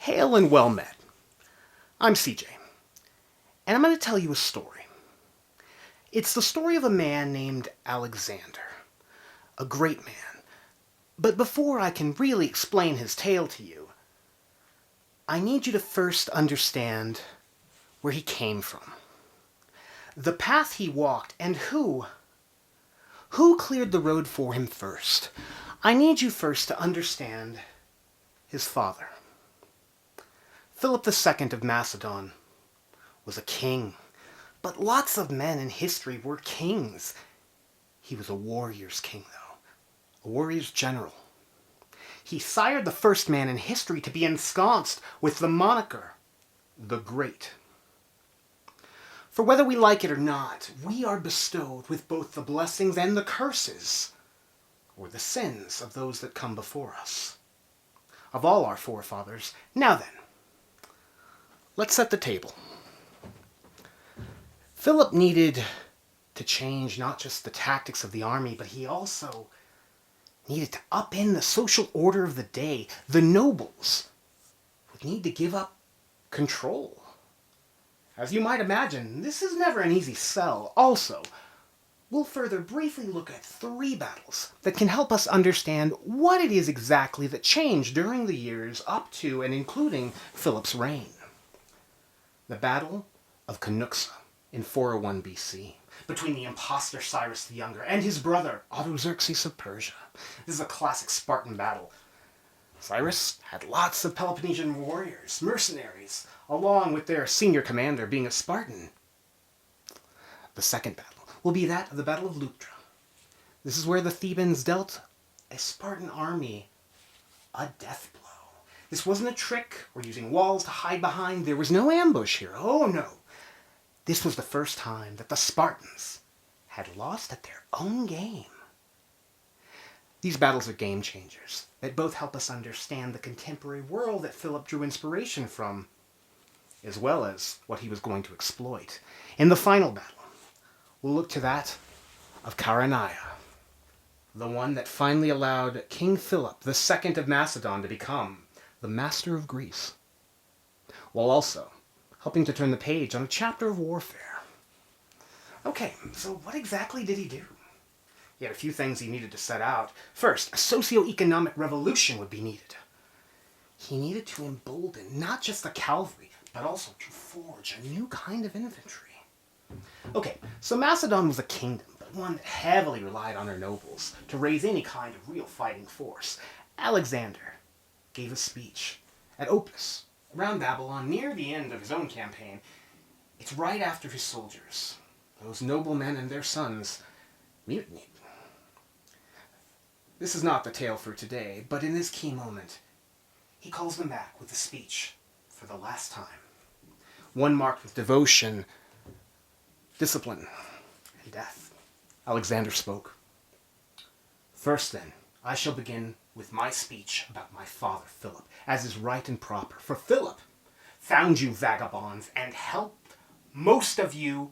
Hail and well met. I'm CJ, and I'm going to tell you a story. It's the story of a man named Alexander, a great man. But before I can really explain his tale to you, I need you to first understand where he came from, the path he walked, and who cleared the road for him first. I need you first to understand his father. Philip II of Macedon was a king, but lots of men in history were kings. He was a warrior's king, though, a warrior's general. He sired the first man in history to be ensconced with the moniker, the Great. For whether we like it or not, we are bestowed with both the blessings and the curses, or the sins of those that come before us. Of all our forefathers, now then, let's set the table. Philip needed to change not just the tactics of the army, but he also needed to upend the social order of the day. The nobles would need to give up control. As you might imagine, this is never an easy sell. Also, we'll further briefly look at 3 battles that can help us understand what it is exactly that changed during the years up to and including Philip's reign. The Battle of Canuxa in 401 BC, between the impostor Cyrus the Younger and his brother Artaxerxes of Persia. This is a classic Spartan battle. Cyrus had lots of Peloponnesian warriors, mercenaries, along with their senior commander being a Spartan. The second battle will be that of the Battle of Leuctra. This is where the Thebans dealt a Spartan army a death blow. This wasn't a trick or using walls to hide behind. There was no ambush here. Oh no. This was the first time that the Spartans had lost at their own game. These battles are game changers that both help us understand the contemporary world that Philip drew inspiration from, as well as what he was going to exploit. In the final battle, we'll look to that of Chaeronea, the one that finally allowed King Philip II of Macedon to become the master of Greece, while also helping to turn the page on a chapter of warfare. Okay, so what exactly did he do? He had a few things he needed to set out. First, a socio-economic revolution would be needed. He needed to embolden not just the cavalry, but also to forge a new kind of infantry. Okay, so Macedon was a kingdom, but one that heavily relied on her nobles to raise any kind of real fighting force. Alexander gave a speech at Opus, around Babylon, near the end of his own campaign. It's right after his soldiers, those noblemen and their sons, mutinied. This is not the tale for today, but in this key moment, he calls them back with a speech for the last time. One marked with devotion, discipline, and death. Alexander spoke. First then, I shall begin with my speech about my father Philip, as is right and proper. For Philip found you vagabonds and helped most of you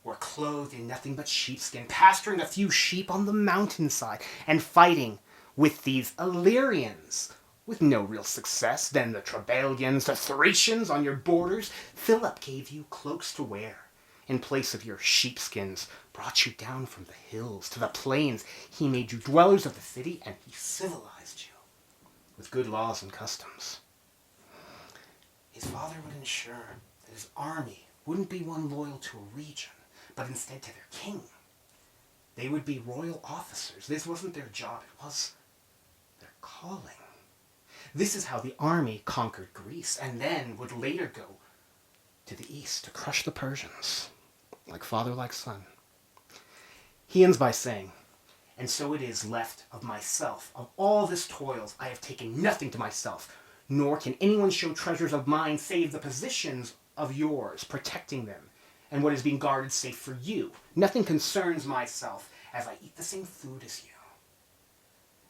were clothed in nothing but sheepskin, pasturing a few sheep on the mountainside, and fighting with these Illyrians, with no real success. Then the Trebellians, the Thracians on your borders. Philip gave you cloaks to wear in place of your sheepskins, brought you down from the hills to the plains. He made you dwellers of the city, and he civilized you with good laws and customs. His father would ensure that his army wouldn't be one loyal to a region, but instead to their king. They would be royal officers. This wasn't their job, it was their calling. This is how the army conquered Greece, and then would later go to the east to crush the Persians, like father, like son. He ends by saying, and so it is left of myself. Of all this toils, I have taken nothing to myself, nor can anyone show treasures of mine save the possessions of yours, protecting them, and what is being guarded safe for you. Nothing concerns myself, as I eat the same food as you,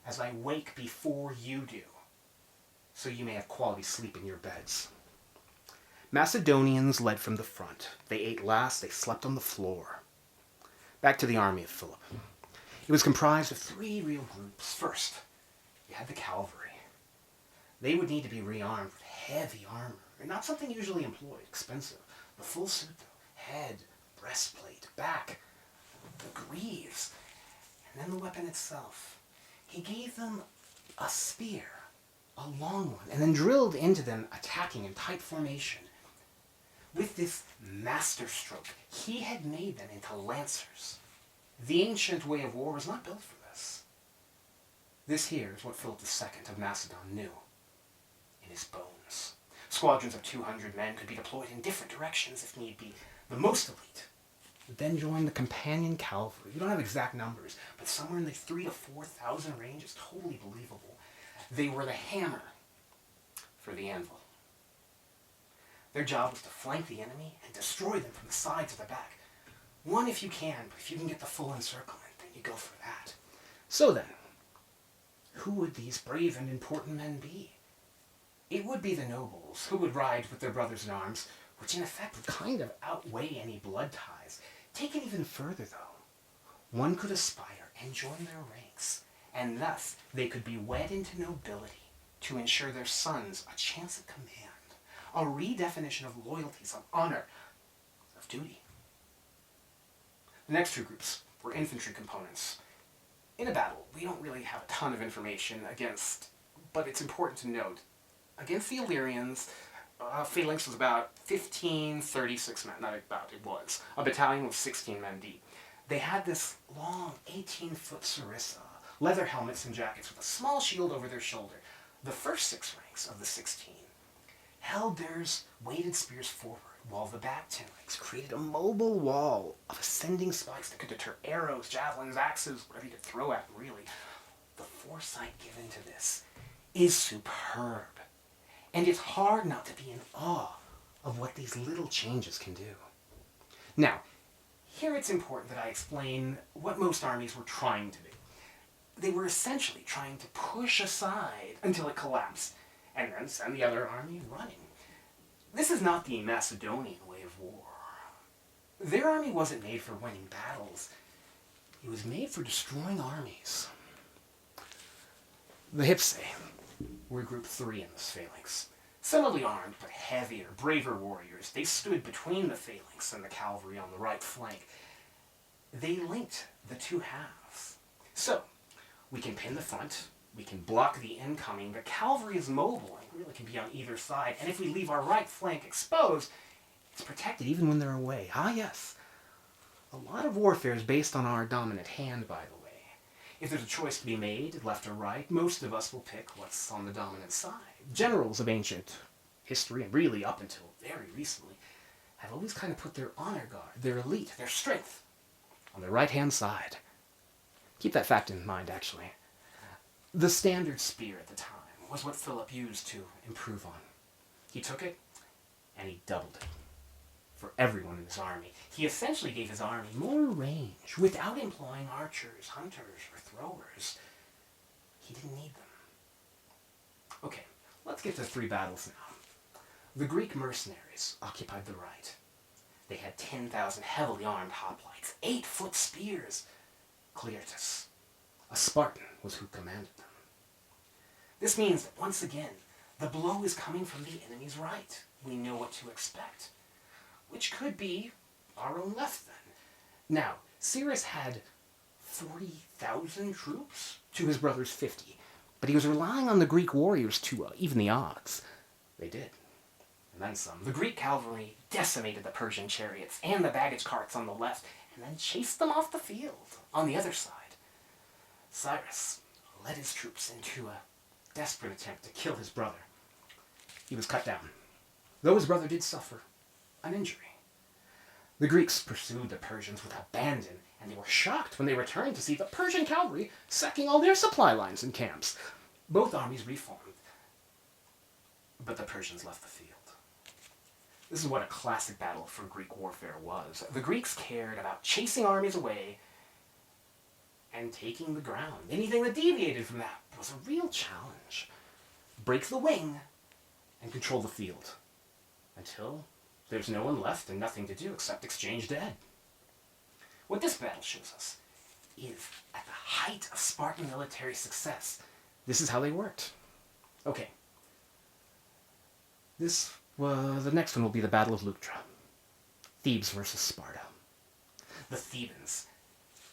as I wake before you do, so you may have quality sleep in your beds. Macedonians led from the front. They ate last, they slept on the floor. Back to the army of Philip. It was comprised of 3 real groups. First, you had the cavalry. They would need to be rearmed with heavy armor, and not something usually employed, expensive. The full suit, though, head, breastplate, back, the greaves, and then the weapon itself. He gave them a spear, a long one, and then drilled into them, attacking in tight formation. With this master stroke, he had made them into lancers. The ancient way of war was not built for this. This here is what Philip II of Macedon knew in his bones. Squadrons of 200 men could be deployed in different directions if need be. The most elite would then join the companion cavalry. We don't have exact numbers, but somewhere in the 3,000 to 4,000 range is totally believable. They were the hammer for the anvil. Their job was to flank the enemy and destroy them from the sides or the back. One if you can, but if you can get the full encirclement, then you go for that. So then, who would these brave and important men be? It would be the nobles, who would ride with their brothers in arms, which in effect would kind of outweigh any blood ties. Take it even further, though. One could aspire and join their ranks, and thus they could be wed into nobility to ensure their sons a chance at command, a redefinition of loyalties, of honor, of duty. The next two groups were infantry components. In a battle, we don't really have a ton of information against, but it's important to note, against the Illyrians, phalanx was about 36 men, not about, it was. A battalion was 16 men deep. They had this long 18-foot sarissa, leather helmets and jackets with a small shield over their shoulder. The first 6 ranks of the 16 held theirs weighted spears forward, while the back 10 ranks created a mobile wall of ascending spikes that could deter arrows, javelins, axes, whatever you could throw at them, really. The foresight given to this is superb. And it's hard not to be in awe of what these little changes can do. Now, here it's important that I explain what most armies were trying to do. They were essentially trying to push aside until it collapsed, and then send the other army running. This is not the Macedonian way of war. Their army wasn't made for winning battles. It was made for destroying armies. The Hypsae were group 3 in this phalanx. Similarly armed, but heavier, braver warriors. They stood between the phalanx and the cavalry on the right flank. They linked the two halves. So, we can pin the front, we can block the incoming. The cavalry is mobile and really can be on either side. And if we leave our right flank exposed, it's protected even when they're away. Ah, yes. A lot of warfare is based on our dominant hand, by the way. If there's a choice to be made, left or right, most of us will pick what's on the dominant side. Generals of ancient history, and really up until very recently, have always kind of put their honor guard, their elite, their strength, on their right-hand side. Keep that fact in mind, actually. The standard spear at the time was what Philip used to improve on. He took it, and he doubled it for everyone in his army. He essentially gave his army more range without employing archers, hunters, or throwers. He didn't need them. Okay, let's get to 3 battles now. The Greek mercenaries occupied the right. They had 10,000 heavily armed hoplites, 8-foot spears. Cleartus, a Spartan, was who commanded them. This means that once again, the blow is coming from the enemy's right. We know what to expect, which could be our own left then. Now, Cyrus had 40,000 troops to his brother's 50, but he was relying on the Greek warriors to even the odds. They did, and then some. The Greek cavalry decimated the Persian chariots and the baggage carts on the left, and then chased them off the field on the other side. Cyrus led his troops into a desperate attempt to kill his brother. He was cut down, though his brother did suffer an injury. The Greeks pursued the Persians with abandon, and they were shocked when they returned to see the Persian cavalry sacking all their supply lines and camps. Both armies reformed, but the Persians left the field. This is what a classic battle for Greek warfare was. The Greeks cared about chasing armies away and taking the ground. Anything that deviated from that was a real challenge. Break the wing and control the field until there's no one left and nothing to do except exchange dead. What this battle shows us is at the height of Spartan military success, this is how they worked. Okay. The next one will be the Battle of Leuctra. Thebes versus Sparta. The Thebans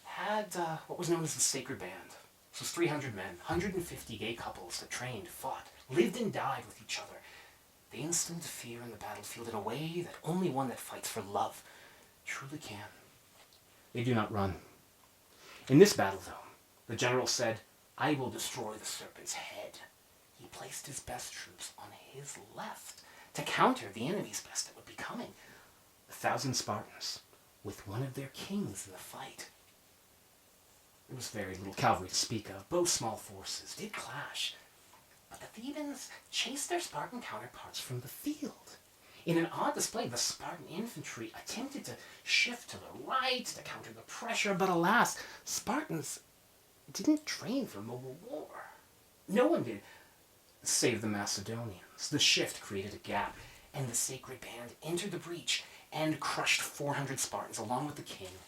had what was known as the Sacred Band. This was 300 men, 150 gay couples that trained, fought, lived and died with each other. They instilled fear in the battlefield in a way that only one that fights for love truly can. They do not run. In this battle, though, the general said, "I will destroy the serpent's head." He placed his best troops on his left to counter the enemy's best that would be coming. 1,000 Spartans, with one of their kings in the fight. There was very little cavalry to speak of. Both small forces did clash. But the Thebans chased their Spartan counterparts from the field. In an odd display, the Spartan infantry attempted to shift to the right to counter the pressure, but alas, Spartans didn't train for mobile war. No one did, save the Macedonians. The shift created a gap, and the Sacred Band entered the breach and crushed 400 Spartans along with the king.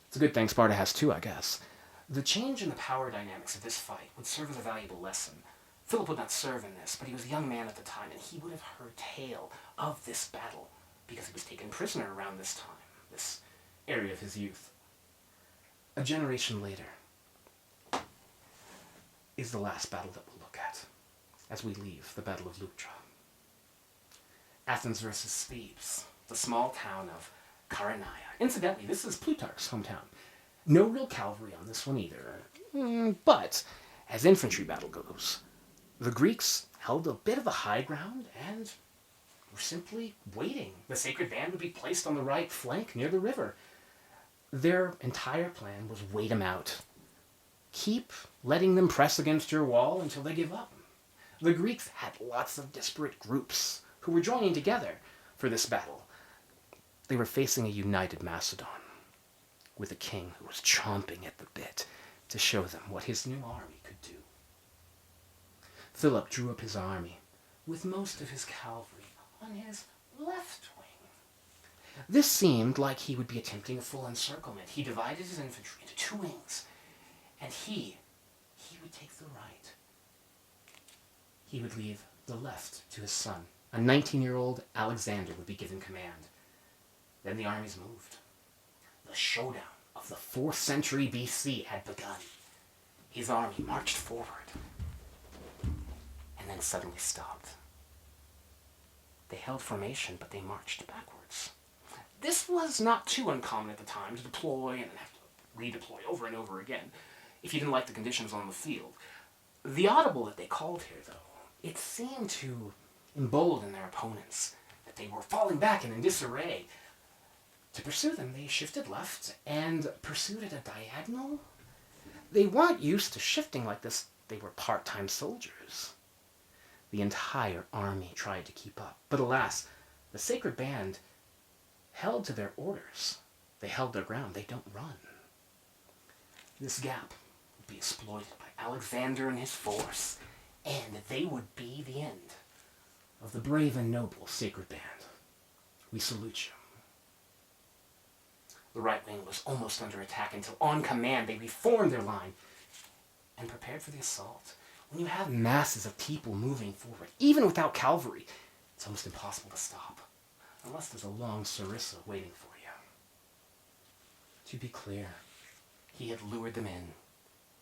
It's a good thing Sparta has two, I guess. The change in the power dynamics of this fight would serve as a valuable lesson. Philip would not serve in this, but he was a young man at the time, and he would have heard tale of this battle because he was taken prisoner around this time, this area of his youth. A generation later is the last battle that we'll look at as we leave the Battle of Leuctra. Athens versus Thebes, the small town of Chaeronea. Incidentally, this is Plutarch's hometown. No real cavalry on this one either. But, as infantry battle goes, the Greeks held a bit of a high ground and were simply waiting. The Sacred Band would be placed on the right flank near the river. Their entire plan was wait them out. Keep letting them press against your wall until they give up. The Greeks had lots of disparate groups who were joining together for this battle. They were facing a united Macedon, with a king who was chomping at the bit to show them what his new army could do. Phillip drew up his army, with most of his cavalry on his left wing. This seemed like he would be attempting a full encirclement. He divided his infantry into two wings, and he would take the right. He would leave the left to his son. A 19-year-old Alexander would be given command. Then the armies moved. The showdown of the 4th century BC had begun. His army marched forward, and then suddenly stopped. They held formation, but they marched backwards. This was not too uncommon at the time to deploy and then have to redeploy over and over again if you didn't like the conditions on the field. The audible that they called here, though, it seemed to embolden their opponents, that they were falling back and in disarray. To pursue them, they shifted left and pursued at a diagonal. They weren't used to shifting like this. They were part-time soldiers. The entire army tried to keep up, but alas, the Sacred Band held to their orders. They held their ground. They don't run. This gap would be exploited by Alexander and his force, and they would be the end of the brave and noble Sacred Band. We salute you. The right wing was almost under attack until, on command, they reformed their line and prepared for the assault. When you have masses of people moving forward, even without cavalry, it's almost impossible to stop, unless there's a long sarissa waiting for you. To be clear, he had lured them in,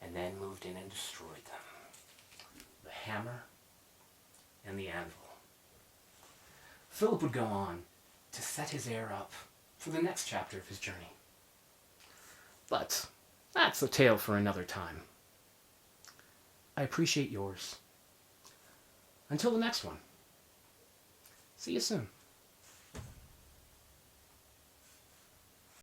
and then moved in and destroyed them. The hammer and the anvil. Philip would go on to set his heir up for the next chapter of his journey. But that's a tale for another time. I appreciate yours. Until the next one. See you soon.